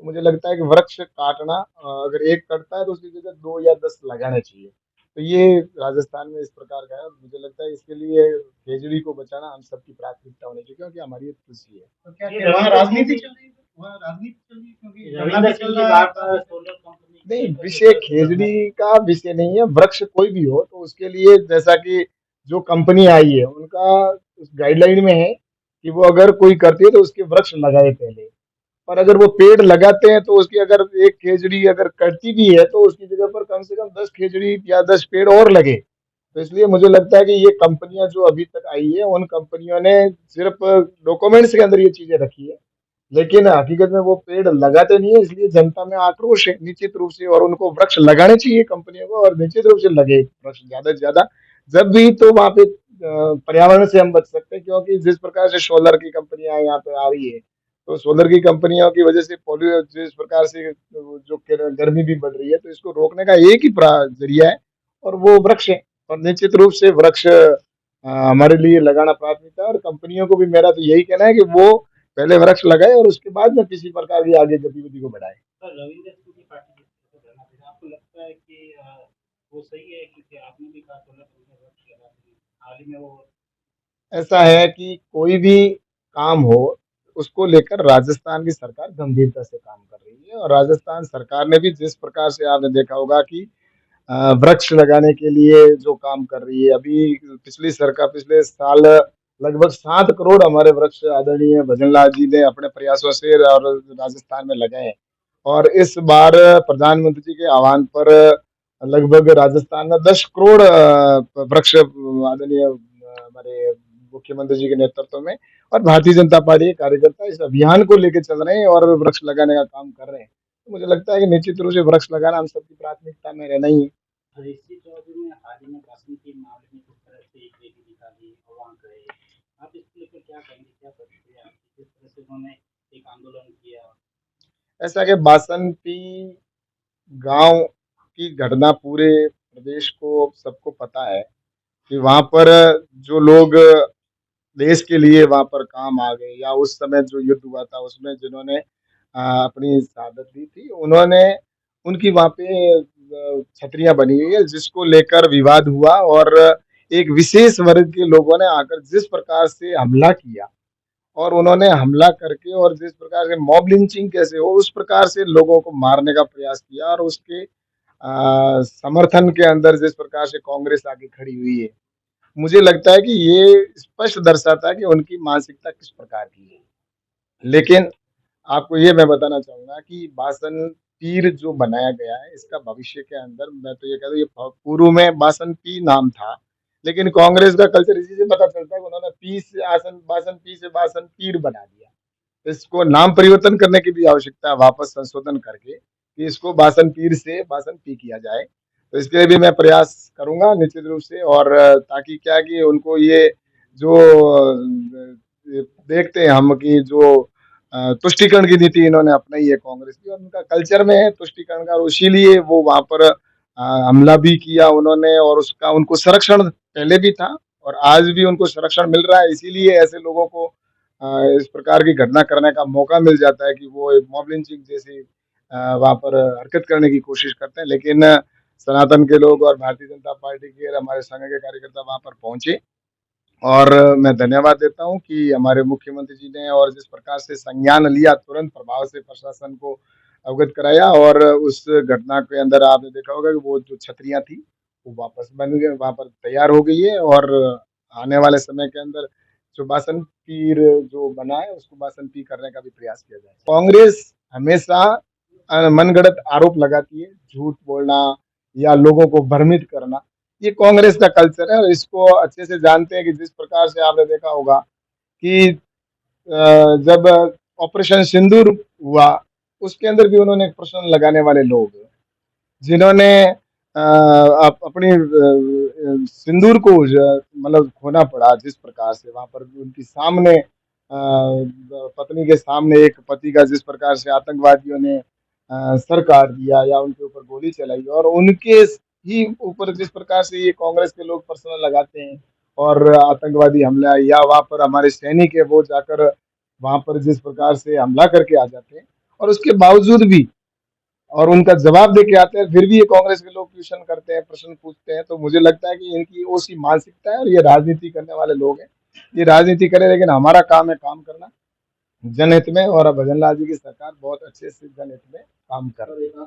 मुझे लगता है कि वृक्ष काटना अगर एक कटता है तो उसकी जगह 2 या 10 लगाने चाहिए। तो ये राजस्थान में इस प्रकार का है और मुझे लगता है इसके लिए खेजड़ी को बचाना हम सबकी प्राथमिकता होनी चाहिए क्योंकि हमारी ये खुशी है। तो क्या ये वहाँ राजनीति चल रही है? वहाँ राजनीति चल रही है क्योंकि धरना भी चल रहा है सोलर कंपनी नहीं, के विषय लेकर के जो है। खेजड़ी का विषय नहीं है, वृक्ष कोई भी हो तो उसके लिए जैसा कि जो कंपनी आई है उनका उस गाइडलाइन में है कि वो अगर कोई करती है तो उसके वृक्ष लगाए पहले। और अगर वो पेड़ लगाते हैं तो उसकी अगर एक खेजड़ी अगर कटती भी है तो उसकी जगह पर कम से कम 10 खेजड़ी या 10 पेड़ और लगे। तो इसलिए मुझे लगता है कि ये कंपनियां जो अभी तक आई है उन कंपनियों ने सिर्फ डॉक्यूमेंट्स के अंदर ये चीजें रखी है, लेकिन हकीकत में वो पेड़ लगाते नहीं है, इसलिए जनता में आक्रोश है निश्चित रूप से। और उनको वृक्ष लगाने चाहिए कंपनियों को और निश्चित रूप से लगे वृक्ष ज्यादा से ज्यादा। जब भी तो वहां पे पर्यावरण से हम बच सकते हैं क्योंकि जिस प्रकार से सोलर की कंपनियां यहाँ पे आ रही है तो सोलर की कंपनियों की वजह से पोल्यू जिस प्रकार से जो गर्मी भी बढ़ रही है तो इसको रोकने का एक ही जरिया है और वो वृक्ष है। और निश्चित रूप से वृक्ष हमारे लिए लगाना प्राथमिकता है और कंपनियों को भी मेरा तो यही कहना है कि वो पहले वृक्ष लगाए और उसके बाद में किसी प्रकार की आगे गतिविधि को बढ़ाए। सर रविंद्र सिंह की पार्टी को धरना दे रहा है। आपको लगता है कि वो सही है? क्योंकि आपने भी कहा सोलर कंपनी वृक्ष लगा दी हाल ही में वो। ऐसा है कि कोई भी काम हो उसको लेकर राजस्थान की सरकार गंभीरता से काम कर रही है और राजस्थान सरकार ने भी जिस प्रकार से आपने देखा होगा कि वृक्ष लगाने के लिए जो काम कर रही है अभी पिछली सरकार पिछले साल लगभग 7 करोड़ हमारे वृक्ष आदरणीय भजनलाल जी ने अपने प्रयासों से और राजस्थान में लगाए हैं। और इस बार प्रधानमंत्री जी के आह्वान पर लगभग राजस्थान में 10 करोड़ वृक्ष आदरणीय हमारे मुख्यमंत्री जी के नेतृत्व में और भारतीय जनता पार्टी के कार्यकर्ता इस अभियान को लेकर चल रहे हैं और वृक्ष लगाने का काम कर रहे हैं। तो मुझे लगता है कि निश्चित रूप से वृक्ष लगाना हम सबकी प्राथमिकता में रहना ही है। ऋषि चौधरी ने हाल ही में बासमती मामले में किस तरह से एक रैली निकाली और वहाँ गए, आप इसको लेकर क्या कहेंगे? क्या प्रतिक्रिया आपकी? किस तरह से उन्होंने एक आंदोलन किया? ऐसा कि बासंती गांव की घटना पूरे प्रदेश को सबको पता है कि वहां पर जो लोग देश के लिए वहां पर काम आ गए या उस समय जो युद्ध हुआ था उसमें जिन्होंने अपनी शहादत दी थी उन्होंने उनकी वहां पे छतरियां बनी हुई है जिसको लेकर विवाद हुआ और एक विशेष वर्ग के लोगों ने आकर जिस प्रकार से हमला किया और उन्होंने हमला करके और जिस प्रकार से मॉब लिंचिंग कैसे हो उस प्रकार से लोगों को मारने का प्रयास किया और उसके समर्थन के अंदर जिस प्रकार से कांग्रेस आगे खड़ी हुई है, मुझे लगता है कि ये स्पष्ट दर्शाता है कि उनकी मानसिकता किस प्रकार की है। लेकिन आपको ये मैं बताना चाहूँगा कि बासन पीर जो बनाया गया है, इसका भविष्य के अंदर मैं तो ये कह दूँ ये पूर्व में बासन पी नाम था। लेकिन कांग्रेस का कल्चर इसी से पता चलता है कि उन्होंने पी से आसन बासन पी से बासन पीर बना दिया। इसको नाम परिवर्तन करने की भी आवश्यकता है वापस संशोधन करके कि इसको बासन पीर से बासन पी किया जाए। तो इसके लिए भी मैं प्रयास करूँगा निश्चित रूप से और ताकि क्या है कि उनको ये जो देखते हैं हम कि जो तुष्टिकरण की नीति इन्होंने अपनाई है कांग्रेस की और उनका कल्चर में है तुष्टिकरण का और इसीलिए वो वहां पर हमला भी किया उन्होंने और उसका उनको संरक्षण पहले भी था और आज भी उनको संरक्षण मिल रहा है। इसीलिए ऐसे लोगों को इस प्रकार की घटना करने का मौका मिल जाता है कि वो मॉब लिंचिंग जैसी वहां पर हरकत करने की कोशिश करते हैं। लेकिन सनातन के लोग और भारतीय जनता पार्टी के और हमारे संघ के कार्यकर्ता वहां पर पहुंचे और मैं धन्यवाद देता हूँ कि हमारे मुख्यमंत्री जी ने और जिस प्रकार से संज्ञान लिया तुरंत प्रभाव से प्रशासन को अवगत कराया और उस घटना के अंदर आपने देखा होगा कि वो जो छतरियां थी वो वापस बन गए वहां पर तैयार हो गई है और आने वाले समय के अंदर जो बासन पीर जो बना है उसको बासन पी करने का भी प्रयास किया जाए। कांग्रेस हमेशा मनगढ़ंत आरोप लगाती है, झूठ बोलना या लोगों को भ्रमित करना ये कांग्रेस का कल्चर है और इसको अच्छे से जानते हैं कि जिस प्रकार से आपने देखा होगा कि जब ऑपरेशन सिंदूर हुआ उसके अंदर भी उन्होंने एक प्रश्न लगाने वाले लोग जिन्होंने अपनी सिंदूर को मतलब खोना पड़ा जिस प्रकार से वहां पर उनकी सामने पत्नी के सामने एक पति का जिस प्रकार से आतंकवादियों ने सर काट दिया या उनके ऊपर गोली चलाई और उनके ही ऊपर जिस प्रकार से ये कांग्रेस के लोग प्रश्न लगाते हैं और आतंकवादी हमला या वहां पर हमारे सैनिक है वो जाकर वहां पर जिस प्रकार से हमला करके आ जाते हैं और उसके बावजूद भी और उनका जवाब दे के आते हैं, फिर भी ये कांग्रेस के लोग क्वेश्चन करते हैं, प्रश्न पूछते हैं। तो मुझे लगता है कि इनकी वो-सी मानसिकता है और ये राजनीति करने वाले लोग हैं। ये राजनीति करें, लेकिन हमारा काम है काम करना जनहित में, और भजन लाल जी की सरकार बहुत अच्छे से जनहित में काम कर रही है।